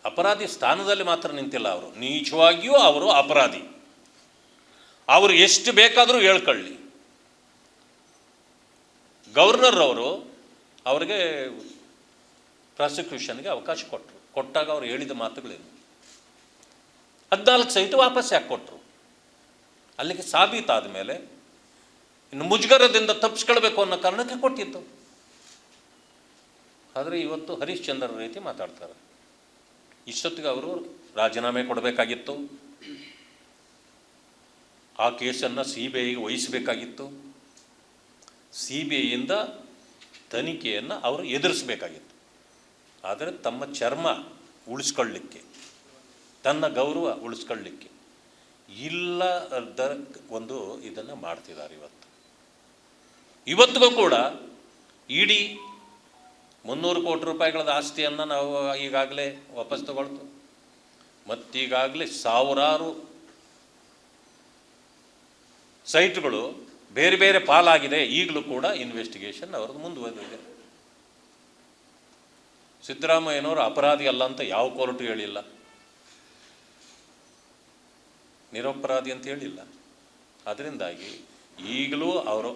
ಅಪರಾಧಿ ಸ್ಥಾನದಲ್ಲಿ ಮಾತ್ರ ನಿಂತಿಲ್ಲ ಅವರು, ನಿಜವಾಗಿಯೂ ಅವರು ಅಪರಾಧಿ. ಅವರು ಎಷ್ಟು ಬೇಕಾದರೂ ಹೇಳ್ಕೊಳ್ಳಿ. ಗವರ್ನರ್ ಅವರು ಅವರಿಗೆ ಪ್ರಾಸಿಕ್ಯೂಷನ್ಗೆ ಅವಕಾಶ ಕೊಟ್ಟಾಗ ಅವರು ಹೇಳಿದ ಮಾತುಗಳೇನು? 14 ಸೈಟು ವಾಪಸ್ ಯಾಕೆ ಕೊಟ್ಟರು? ಅಲ್ಲಿಗೆ ಸಾಬೀತಾದ ಮೇಲೆ ಇನ್ನು ಮುಜುಗರದಿಂದ ತಪ್ಪಿಸ್ಕೊಳ್ಬೇಕು ಅನ್ನೋ ಕಾರಣಕ್ಕೆ ಕೊಟ್ಟಿತ್ತು. ಆದರೆ ಇವತ್ತು ಹರಿಶ್ಚಂದ್ರ ರೀತಿ ಮಾತಾಡ್ತಾರೆ. ಇಷ್ಟೊತ್ತಿಗೆ ಅವರು ರಾಜೀನಾಮೆ ಕೊಡಬೇಕಾಗಿತ್ತು, ಆ ಕೇಸನ್ನು CBIಗೆ ವಹಿಸಬೇಕಾಗಿತ್ತು, CBIಯಿಂದ ತನಿಖೆಯನ್ನು ಅವರು ಎದುರಿಸಬೇಕಾಗಿತ್ತು. ಆದರೆ ತಮ್ಮ ಚರ್ಮ ಉಳಿಸ್ಕೊಳ್ಳಿಕ್ಕೆ, ತನ್ನ ಗೌರವ ಉಳಿಸ್ಕೊಳ್ಳಿಕ್ಕೆ ಇಲ್ಲದ ಒಂದು ಇದನ್ನು ಮಾಡ್ತಿದ್ದಾರೆ. ಇವತ್ತಿಗೂ ಕೂಡ ಇಡೀ 300 ಕೋಟಿ ರೂಪಾಯಿಗಳದ ಆಸ್ತಿಯನ್ನು ನಾವು ಈಗಾಗಲೇ ವಾಪಸ್ ತಗೊಳ್ತು, ಮತ್ತೀಗಾಗಲೇ ಸಾವಿರಾರು ಸೈಟ್ಗಳು ಬೇರೆ ಬೇರೆ ಪಾಲಾಗಿದೆ. ಈಗಲೂ ಕೂಡ ಇನ್ವೆಸ್ಟಿಗೇಷನ್ ಅವ್ರದ್ದು ಮುಂದುವರೆದಿದೆ. ಸಿದ್ದರಾಮಯ್ಯನವರು ಅಪರಾಧಿ ಅಲ್ಲ ಅಂತ ಯಾವ ಕೋರ್ಟು ಹೇಳಿಲ್ಲ, ನಿರಪರಾಧಿ ಅಂತ ಹೇಳಿಲ್ಲ. ಅದರಿಂದಾಗಿ ಈಗಲೂ ಅವರು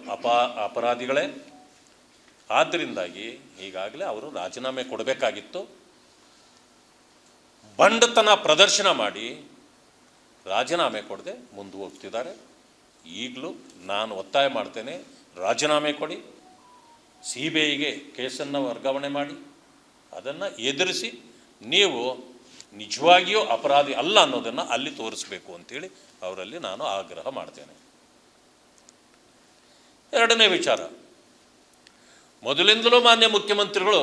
ಅಪರಾಧಿಗಳೇ. ಆದ್ದರಿಂದಾಗಿ ಈಗಾಗಲೇ ಅವರು ರಾಜೀನಾಮೆ ಕೊಡಬೇಕಾಗಿತ್ತು. ಬಂಡತನ ಪ್ರದರ್ಶನ ಮಾಡಿ ರಾಜೀನಾಮೆ ಕೊಡದೆ ಮುಂದೆ ಹೋಗ್ತಿದ್ದಾರೆ. ಈಗಲೂ ನಾನು ಒತ್ತಾಯ ಮಾಡ್ತೇನೆ, ರಾಜೀನಾಮೆ ಕೊಡಿ, CBIಗೆ ಕೇಸನ್ನು ವರ್ಗಾವಣೆ ಮಾಡಿ, ಅದನ್ನು ಎದುರಿಸಿ ನೀವು ನಿಜವಾಗಿಯೂ ಅಪರಾಧಿ ಅಲ್ಲ ಅನ್ನೋದನ್ನು ಅಲ್ಲಿ ತೋರಿಸಬೇಕು ಅಂತೇಳಿ ಅವರಲ್ಲಿ ನಾನು ಆಗ್ರಹ ಮಾಡ್ತೇನೆ. ಎರಡನೇ ವಿಚಾರ, ಮೊದಲಿಂದಲೂ ಮಾನ್ಯ ಮುಖ್ಯಮಂತ್ರಿಗಳು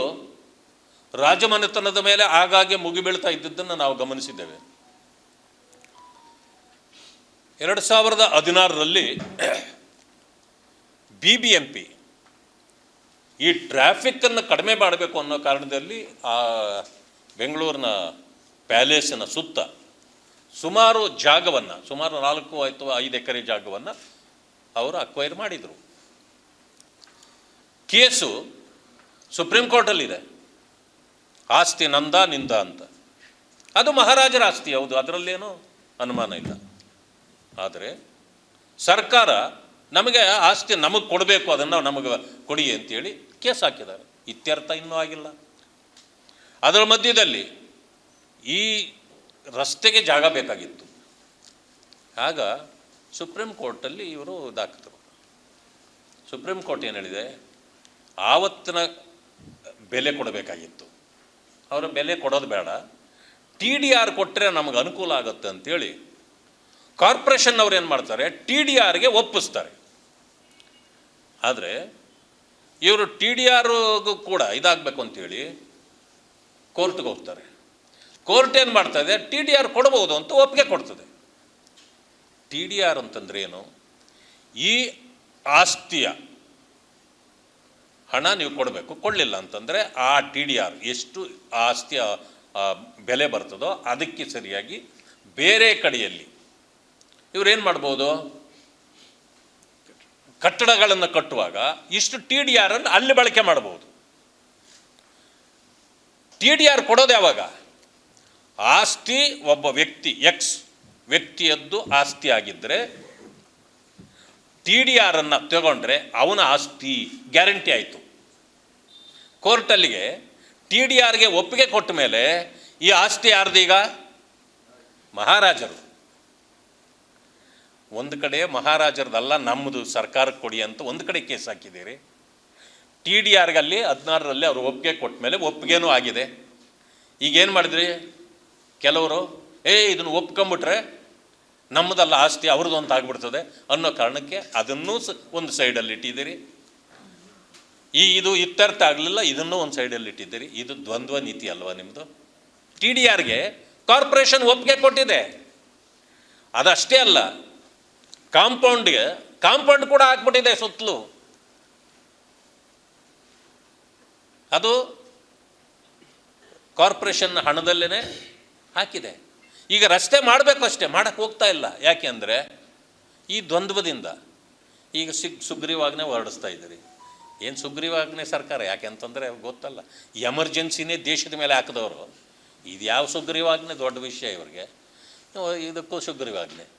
ರಾಜಮನೆತನದ ಮೇಲೆ ಆಗಾಗ್ಗೆ ಮುಗಿಬೀಳ್ತಾ ಇದ್ದದ್ದನ್ನು ನಾವು ಗಮನಿಸಿದ್ದೇವೆ. 2016ರಲ್ಲಿ BBMP ಈ ಟ್ರಾಫಿಕ್ಕನ್ನು ಕಡಿಮೆ ಮಾಡಬೇಕು ಅನ್ನೋ ಕಾರಣದಲ್ಲಿ ಆ ಬೆಂಗಳೂರಿನ ಪ್ಯಾಲೇಸಿನ ಸುತ್ತ ಸುಮಾರು ಜಾಗವನ್ನು, ಸುಮಾರು 4 ಅಥವಾ 5 ಎಕರೆ ಜಾಗವನ್ನು ಅವರು ಅಕ್ವೈರ್ ಮಾಡಿದರು. ಕೇಸು ಸುಪ್ರೀಂ ಕೋರ್ಟಲ್ಲಿದೆ. ಆಸ್ತಿ ನಂದ ನಿಂದ ಅಂತ. ಅದು ಮಹಾರಾಜರ ಆಸ್ತಿ, ಹೌದು, ಅದರಲ್ಲೇನೂ ಅನುಮಾನ ಇಲ್ಲ. ಆದರೆ ಸರ್ಕಾರ ನಮಗೆ ಆಸ್ತಿ ನಮಗೆ ಕೊಡಬೇಕು, ಅದನ್ನು ನಮಗೆ ಕೊಡಿ ಅಂತೇಳಿ ಕೇಸ್ ಹಾಕಿದ್ದಾರೆ. ಇತ್ಯರ್ಥ ಇನ್ನೂ ಆಗಿಲ್ಲ. ಅದರ ಮಧ್ಯದಲ್ಲಿ ಈ ರಸ್ತೆಗೆ ಜಾಗ ಬೇಕಾಗಿತ್ತು. ಆಗ ಸುಪ್ರೀಂ ಕೋರ್ಟಲ್ಲಿ ಇವರು ಇದಾಕಿದ್ರು. ಸುಪ್ರೀಂ ಕೋರ್ಟ್ ಏನು ಹೇಳಿದೆ, ಆವತ್ತಿನ ಬೆಲೆ ಕೊಡಬೇಕಾಗಿತ್ತು, ಅವರ ಬೆಲೆ ಕೊಡೋದು ಬೇಡ, TDR ಕೊಟ್ಟರೆ ನಮಗೆ ಅನುಕೂಲ ಆಗುತ್ತೆ ಅಂತೇಳಿ ಕಾರ್ಪೊರೇಷನ್ ಅವ್ರು ಏನು ಮಾಡ್ತಾರೆ, TDRಗೆ ಒಪ್ಪಿಸ್ತಾರೆ. ಆದರೆ ಇವರು TDRಗೂ ಕೂಡ ಇದಾಗಬೇಕು ಅಂತೇಳಿ ಕೋರ್ಟ್ಗೆ ಹೋಗ್ತಾರೆ. ಕೋರ್ಟ್ ಏನು ಮಾಡ್ತದೆ, TDR ಕೊಡ್ಬೋದು ಅಂತ ಒಪ್ಪಿಗೆ ಕೊಡ್ತದೆ. TDR ಅಂತಂದ್ರೆ ಏನು? ಈ ಆಸ್ತಿಯ ಹಣ ನೀವು ಕೊಡಬೇಕು, ಕೊಡಲಿಲ್ಲ ಅಂತಂದರೆ ಆ TDR ಎಷ್ಟು ಆಸ್ತಿಯ ಬೆಲೆ ಬರ್ತದೋ ಅದಕ್ಕೆ ಸರಿಯಾಗಿ ಬೇರೆ ಕಡೆಯಲ್ಲಿ ಇವರೇನು ಮಾಡ್ಬೋದು, ಕಟ್ಟಡಗಳನ್ನು ಕಟ್ಟುವಾಗ ಇಷ್ಟು TDR ಅನ್ನು ಅಲ್ಲಿ ಬಳಕೆ ಮಾಡ್ಬೋದು. TDR ಕೊಡೋದು ಯಾವಾಗ? ಆಸ್ತಿ ಒಬ್ಬ ವ್ಯಕ್ತಿ ವ್ಯಕ್ತಿಯದ್ದು ಆಸ್ತಿ ಆಗಿದ್ದರೆ TDR ಅನ್ನು ತಗೊಂಡ್ರೆ ಅವನ ಆಸ್ತಿ ಗ್ಯಾರಂಟಿ ಆಯಿತು. ಕೋರ್ಟಲ್ಲಿಗೆ TDRಗೆ ಒಪ್ಪಿಗೆ ಕೊಟ್ಟ ಮೇಲೆ ಈ ಆಸ್ತಿ ಯಾರ್ದೀಗ? ಮಹಾರಾಜರು. ಒಂದು ಕಡೆ ಮಹಾರಾಜರದಲ್ಲ, ನಮ್ಮದು ಸರ್ಕಾರಕ್ಕೆ ಕೊಡಿ ಅಂತ ಒಂದು ಕಡೆ ಕೇಸ್ ಹಾಕಿದ್ದೀರಿ. TDRಗಲ್ಲಿ 16ರಲ್ಲಿ ಅವರು ಒಪ್ಪಿಗೆ ಕೊಟ್ಟ ಮೇಲೆ ಒಪ್ಪಿಗೆನೂ ಆಗಿದೆ. ಈಗೇನು ಮಾಡಿದ್ರಿ, ಕೆಲವರು ಇದನ್ನು ಒಪ್ಕೊಂಬಿಟ್ರೆ ನಮ್ಮದಲ್ಲ ಆಸ್ತಿ ಅವ್ರದ್ದು ಅಂತ ಆಗ್ಬಿಡ್ತದೆ ಅನ್ನೋ ಕಾರಣಕ್ಕೆ ಅದನ್ನೂ ಒಂದು ಸೈಡಲ್ಲಿ ಇಟ್ಟಿದ್ದೀರಿ. ಇದು ಇತ್ಯರ್ಥ ಆಗಲಿಲ್ಲ, ಇದನ್ನೂ ಒಂದು ಸೈಡಲ್ಲಿ ಇಟ್ಟಿದ್ದೀರಿ. ಇದು ದ್ವಂದ್ವ ನೀತಿ ಅಲ್ವಾ ನಿಮ್ಮದು? TDRಗೆ ಕಾರ್ಪೊರೇಷನ್ ಒಪ್ಪಿಗೆ ಕೊಟ್ಟಿದೆ. ಅದಷ್ಟೇ ಅಲ್ಲ, ಕಾಂಪೌಂಡ್ ಕೂಡ ಹಾಕ್ಬಿಟ್ಟಿದೆ ಸುತ್ತಲೂ. ಅದು ಕಾರ್ಪೊರೇಷನ್ ಹಣದಲ್ಲೇ ಹಾಕಿದೆ. ಈಗ ರಸ್ತೆ ಮಾಡಬೇಕು ಅಷ್ಟೇ, ಮಾಡೋಕ್ಕೆ ಹೋಗ್ತಾ ಇಲ್ಲ. ಯಾಕೆ ಅಂದರೆ ಈ ದ್ವಂದ್ವದಿಂದ ಈಗ ಸುಗ್ರೀವಾಜ್ಞೆ ಹೊರಡಿಸ್ತಾ ಇದ್ದೀರಿ. ಏನು ಸುಗ್ರೀವಾಜ್ಞೆ ಸರ್ಕಾರ? ಯಾಕೆ ಅಂತಂದರೆ ಗೊತ್ತಲ್ಲ, ಎಮರ್ಜೆನ್ಸಿನೇ ದೇಶದ ಮೇಲೆ ಹಾಕಿದವರು ಇದು ಯಾವ ಸುಗ್ರೀವಾಜ್ಞೆ ದೊಡ್ಡ ವಿಷಯ ಇವ್ರಿಗೆ, ಇದಕ್ಕೂ ಸುಗ್ರೀವಾಜ್ಞೆ.